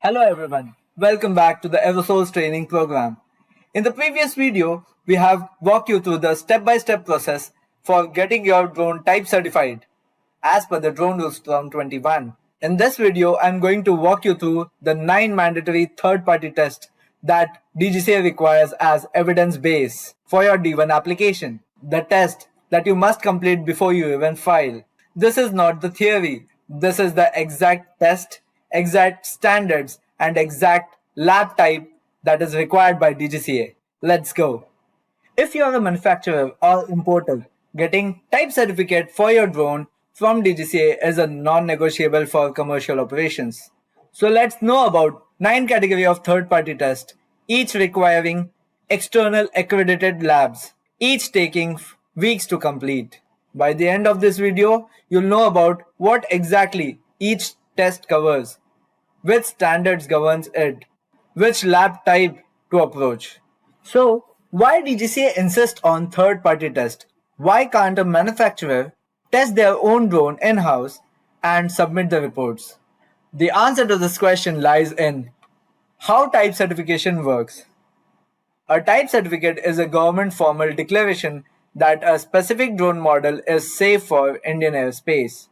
Hello everyone, welcome back to the AeroSouls training program. In the previous video, we have walked you through the step-by-step process for getting your drone type certified as per the Drone Rules 2021. In this video, I'm going to walk you through the 9 mandatory third-party tests that DGCA requires as evidence base for your D1 application. The test that you must complete before you even file. This is not the theory. This is the exact test, exact standards, and exact lab type that is required by DGCA. Let's go. If you are a manufacturer or importer, getting type certificate for your drone from DGCA is a non-negotiable for commercial operations. So let's know about 9 categories of third-party tests, each requiring external accredited labs, each taking weeks to complete. By the end of this video, you'll know about what exactly each test covers, which standards governs it, which lab type to approach. So, why DGCA insists on third-party test? Why can't a manufacturer test their own drone in-house and submit the reports? The answer to this question lies in how type certification works. A type certificate is a government formal declaration that a specific drone model is safe for Indian airspace.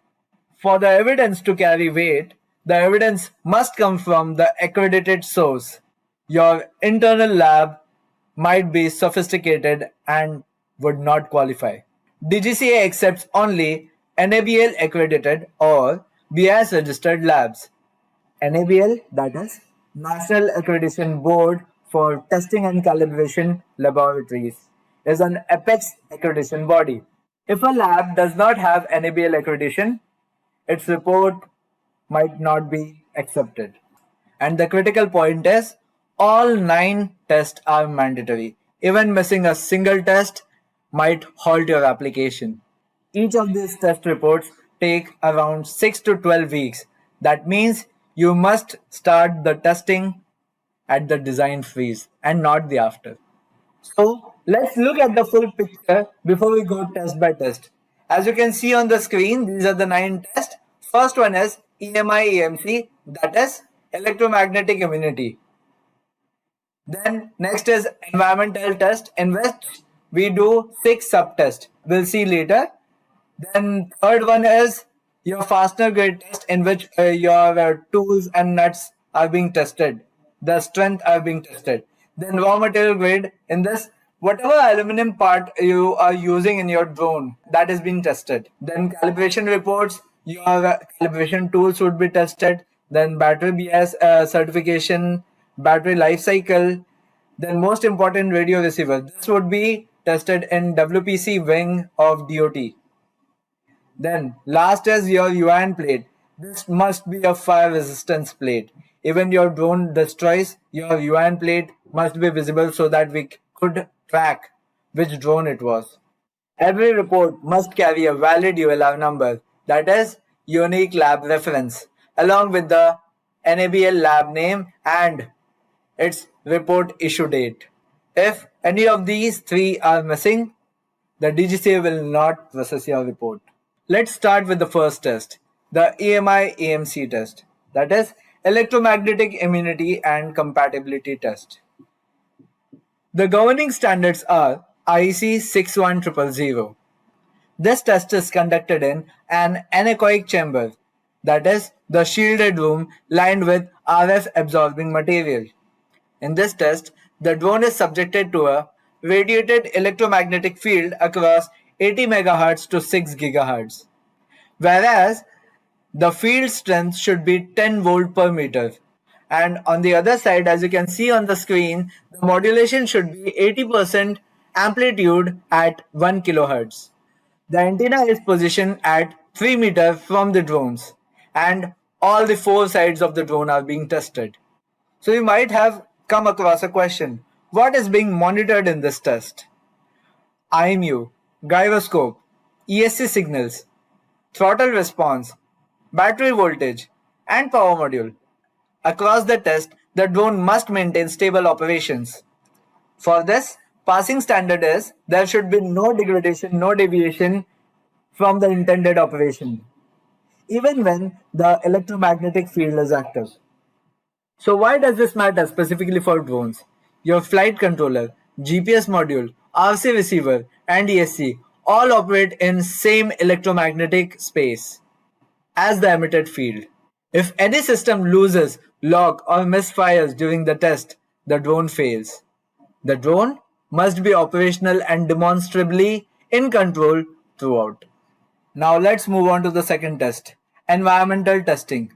For the evidence to carry weight, the evidence must come from the accredited source. Your internal lab might be sophisticated and would not qualify. DGCA accepts only NABL accredited or BIS registered labs. NABL, that is National Accreditation Board for Testing and Calibration Laboratories, is an apex accreditation body. If a lab does not have NABL accreditation, its report might not be accepted. And the critical point is all 9 tests are mandatory. Even missing a single test might halt your application. Each of these test reports take around 6 to 12 weeks. That means you must start the testing at the design freeze and not the after. So let's look at the full picture before we go test by test. As you can see on the screen, these are the 9 tests. First one is EMI-EMC, that is electromagnetic immunity. Then next is environmental test, in which we do 6 sub-tests. We'll see later. Then third one is your Fastner grade test, in which your tools and nuts are being tested. The strength are being tested. Then raw material grade, in this whatever aluminum part you are using in your drone, that is being tested. Then calibration reports, your calibration tools would be tested. Then battery BS certification, battery life cycle. Then most important, radio receiver. This would be tested in WPC wing of DOT. Then last is your UAN plate. This must be a fire resistance plate. Even your drone destroys, your UAN plate must be visible so that we could track which drone it was. Every report must carry a valid ULR number, that is unique lab reference, along with the NABL lab name and its report issue date. If any of these 3 are missing, the DGCA will not process your report. Let's start with the first test, the EMI-EMC test, that is electromagnetic immunity and compatibility test. The governing standards are IEC 61000. This test is conducted in an anechoic chamber, that is the shielded room lined with RF absorbing material. In this test, the drone is subjected to a radiated electromagnetic field across 80 MHz to 6 GHz, whereas the field strength should be 10 volt per meter. And on the other side, as you can see on the screen, the modulation should be 80% amplitude at 1 kHz. The antenna is positioned at 3 meters from the drones, and all the 4 sides of the drone are being tested. So you might have come across a question, what is being monitored in this test? IMU, gyroscope, ESC signals, throttle response, battery voltage, and power module. Across the test, the drone must maintain stable operations. For this, passing standard is there should be no degradation, no deviation from the intended operation, even when the electromagnetic field is active. So why does this matter specifically for drones? Your flight controller, GPS module, RC receiver, and ESC all operate in same electromagnetic space as the emitted field. If any system loses, lock, or misfires during the test, the drone fails. The drone must be operational and demonstrably in control throughout. Now let's move on to the second test, environmental testing.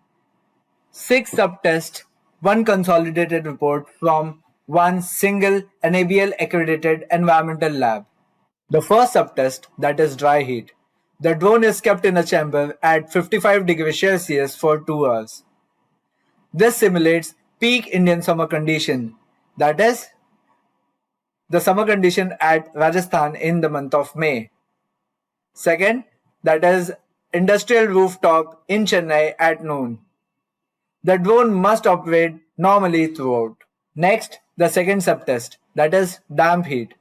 6 subtests, one consolidated report from one single NABL accredited environmental lab. The first subtest, that is dry heat. The drone is kept in a chamber at 55 degrees Celsius for 2 hours. This simulates peak Indian summer condition, that is, the summer condition at Rajasthan in the month of May. Second, that is industrial rooftop in Chennai at noon. The drone must operate normally throughout. Next, the second subtest, that is damp heat.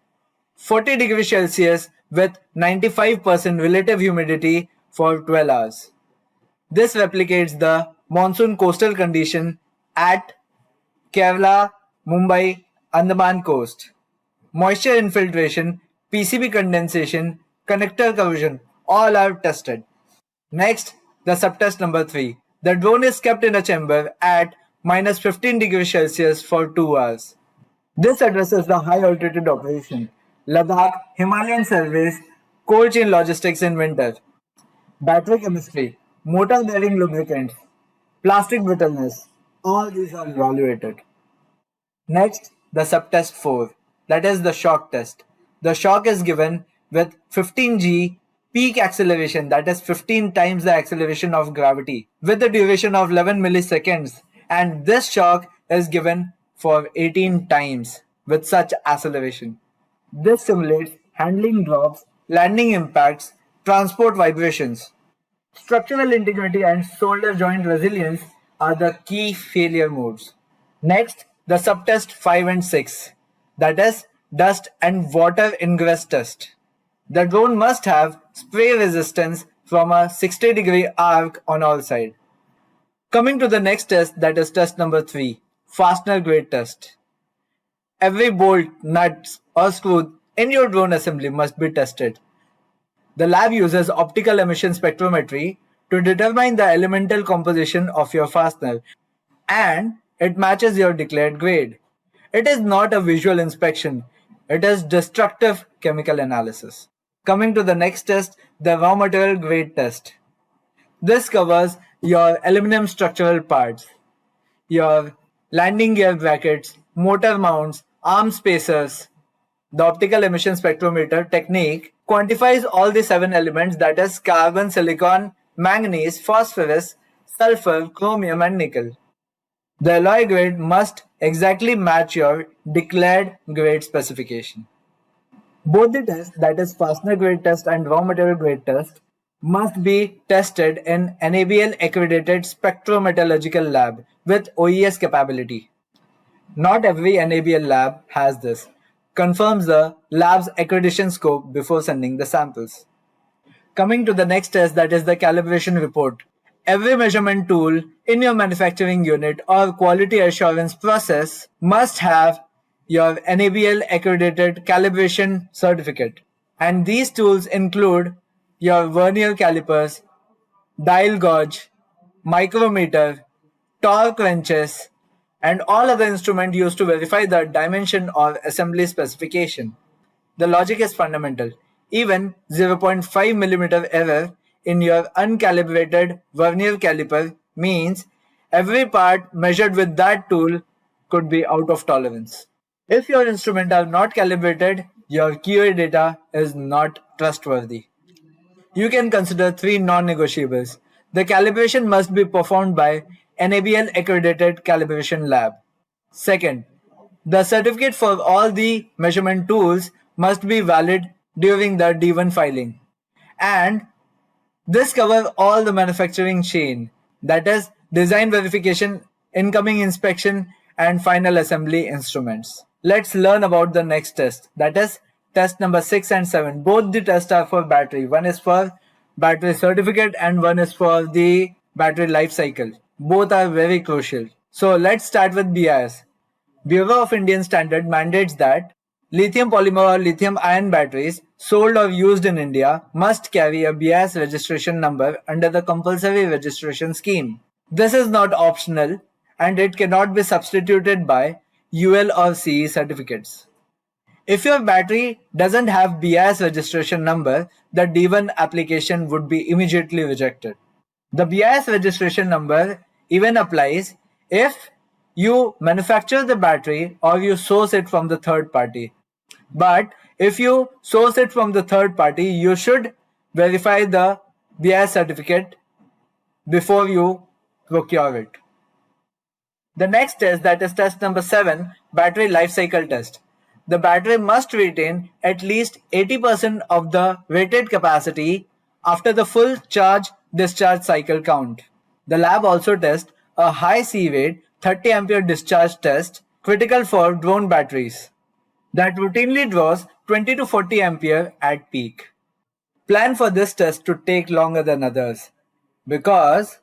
40 degrees Celsius with 95% relative humidity for 12 hours. This replicates the monsoon coastal condition at Kerala, Mumbai, Andaman coast. Moisture infiltration, PCB condensation, connector corrosion, all are tested. Next, the subtest number 3. The drone is kept in a chamber at minus 15 degrees Celsius for 2 hours. This addresses the high altitude operation, Ladakh, Himalayan surveys, cold chain logistics in winter. Battery chemistry, motor bearing lubricants, plastic brittleness, all these are evaluated. Next, the subtest 4, that is the shock test. The shock is given with 15 g peak acceleration, that is 15 times the acceleration of gravity, with the duration of 11 milliseconds, and this shock is given for 18 times with such acceleration. This simulates handling drops, landing impacts, transport vibrations. Structural integrity and shoulder joint resilience are the key failure modes. Next, the subtest 5 and 6, that is dust and water ingress test. The drone must have spray resistance from a 60-degree arc on all sides. Coming to the next test, that is test number 3, Fastner grade test. Every bolt, nuts or screw in your drone assembly must be tested. The lab uses optical emission spectrometry to determine the elemental composition of your fastener, and it matches your declared grade. It is not a visual inspection, it is destructive chemical analysis. Coming to the next test, the raw material grade test. This covers your aluminum structural parts, your landing gear brackets, motor mounts, arm spacers. The optical emission spectrometer technique quantifies all the 7 elements, that is carbon, silicon, manganese, phosphorus, sulfur, chromium and nickel. The alloy grade must exactly match your declared grade specification. Both the tests, that is fastener grade test and raw material grade test, must be tested in NABL accredited spectrometallurgical lab with OES capability. Not every NABL lab has this. Confirms the lab's accreditation scope before sending the samples. Coming to the next test, that is the calibration report. Every measurement tool in your manufacturing unit or quality assurance process must have your NABL accredited calibration certificate. And these tools include your vernier calipers, dial gauge, micrometer, torque wrenches, and all other instruments used to verify the dimension or assembly specification. The logic is fundamental. Even 0.5 mm error in your uncalibrated vernier caliper means every part measured with that tool could be out of tolerance. If your instruments are not calibrated, your QA data is not trustworthy. You can consider 3 non-negotiables. The calibration must be performed by NABL accredited calibration lab. Second, the certificate for all the measurement tools must be valid during the D1 filing. And this covers all the manufacturing chain, that is design verification, incoming inspection and final assembly instruments. Let's learn about the next test, that is test number 6 and 7. Both the tests are for battery. One is for battery certificate and one is for the battery life cycle. Both are very crucial. So let's start with BIS. Bureau of Indian Standard mandates that lithium polymer or lithium ion batteries sold or used in India must carry a BIS registration number under the compulsory registration scheme. This is not optional and it cannot be substituted by UL or CE certificates. If your battery doesn't have BIS registration number, the D1 application would be immediately rejected. The BIS registration number even applies if you manufacture the battery or you source it from the third party. But if you source it from the third party, you should verify the BIS certificate before you procure it. The next test, that is test number 7, battery life cycle test. The battery must retain at least 80% of the rated capacity after the full charge-discharge cycle count. The lab also tests a high C rate 30 ampere discharge test critical for drone batteries that routinely draws 20 to 40 ampere at peak. Plan for this test to take longer than others because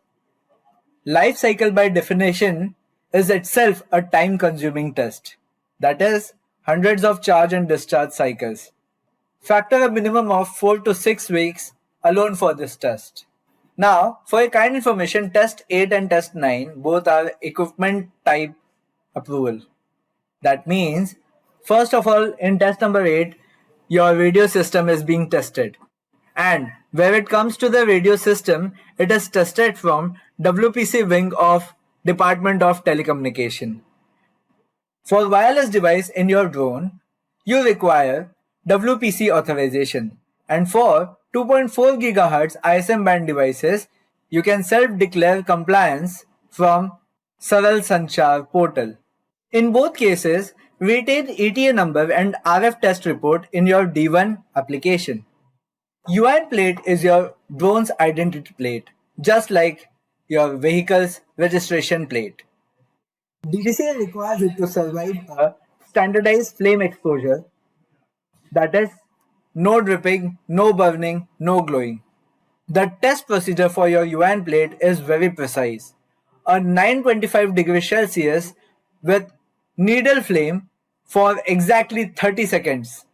life cycle by definition is itself a time-consuming test. That is, hundreds of charge and discharge cycles. Factor a minimum of 4 to 6 weeks alone for this test. Now, for your kind information, test 8 and test 9 both are equipment type approval. That means, first of all, in test number 8, your radio system is being tested. And where it comes to the radio system, it is tested from WPC wing of Department of Telecommunication. For wireless device in your drone, you require WPC authorization. And for 2.4 GHz ISM band devices, you can self-declare compliance from Saral Sanchar portal. In both cases, retain ETA number and RF test report in your D1 application. UN plate is your drone's identity plate, just like your vehicle's registration plate. DGCA requires it to survive a standardized flame exposure, that is, no dripping, no burning, no glowing. The test procedure for your UN plate is very precise. A 925 degrees Celsius with needle flame for exactly 30 seconds.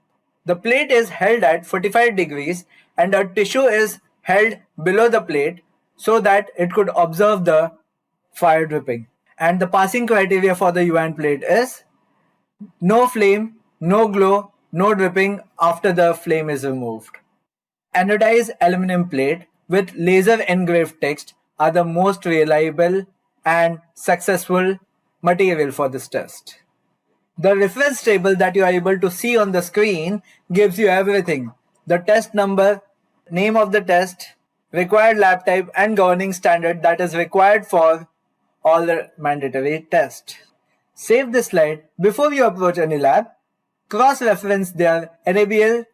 The plate is held at 45 degrees and a tissue is held below the plate so that it could observe the fire dripping. And the passing criteria for the UN plate is no flame, no glow, no dripping after the flame is removed. Anodized aluminum plate with laser engraved text are the most reliable and successful material for this test. The reference table that you are able to see on the screen gives you everything. The test number, name of the test, required lab type and governing standard that is required for all the mandatory tests. Save this slide before you approach any lab. Cross-reference their NABL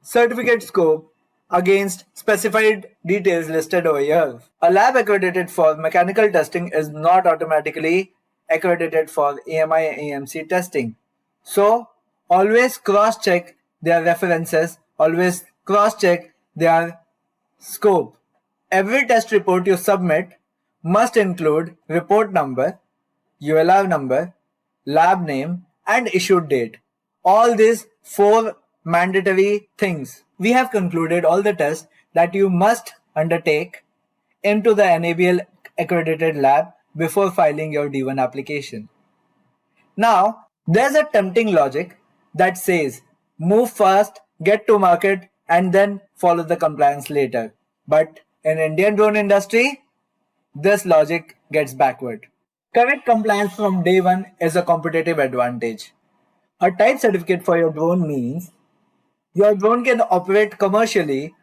certificate scope against specified details listed over here. A lab accredited for mechanical testing is not automatically accredited for AMI AMC testing. So always cross-check their references, always cross-check their scope. Every test report you submit must include report number, ULR number, lab name and issued date. All these 4 mandatory things. We have concluded all the tests that you must undertake into the NABL accredited lab before filing your D1 application. Now, there's a tempting logic that says move fast, get to market and then follow the compliance later. But in Indian drone industry, this logic gets backward. Correct compliance from day one is a competitive advantage. A type certificate for your drone means your drone can operate commercially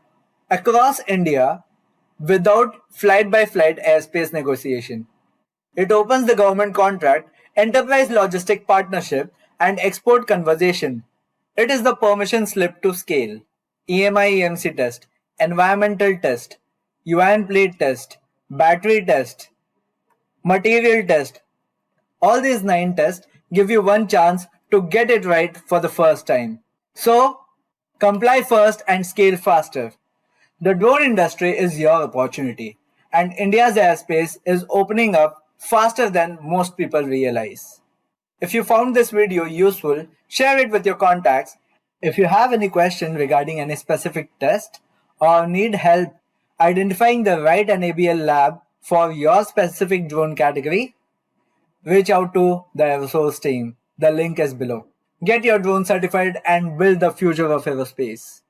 across India without flight-by-flight airspace negotiation. It opens the government contract, enterprise logistic partnership, and export conversation. It is the permission slip to scale, EMI EMC test, environmental test, UN plate test, battery test, material test. All these 9 tests give you one chance to get it right for the first time. So, comply first and scale faster. The drone industry is your opportunity, and India's airspace is opening up faster than most people realize. If you found this video useful, share it with your contacts. If you have any question regarding any specific test or need help identifying the right NABL lab for your specific drone category, reach out to the AeroSouls team. The link is below. Get your drone certified and build the future of aerospace.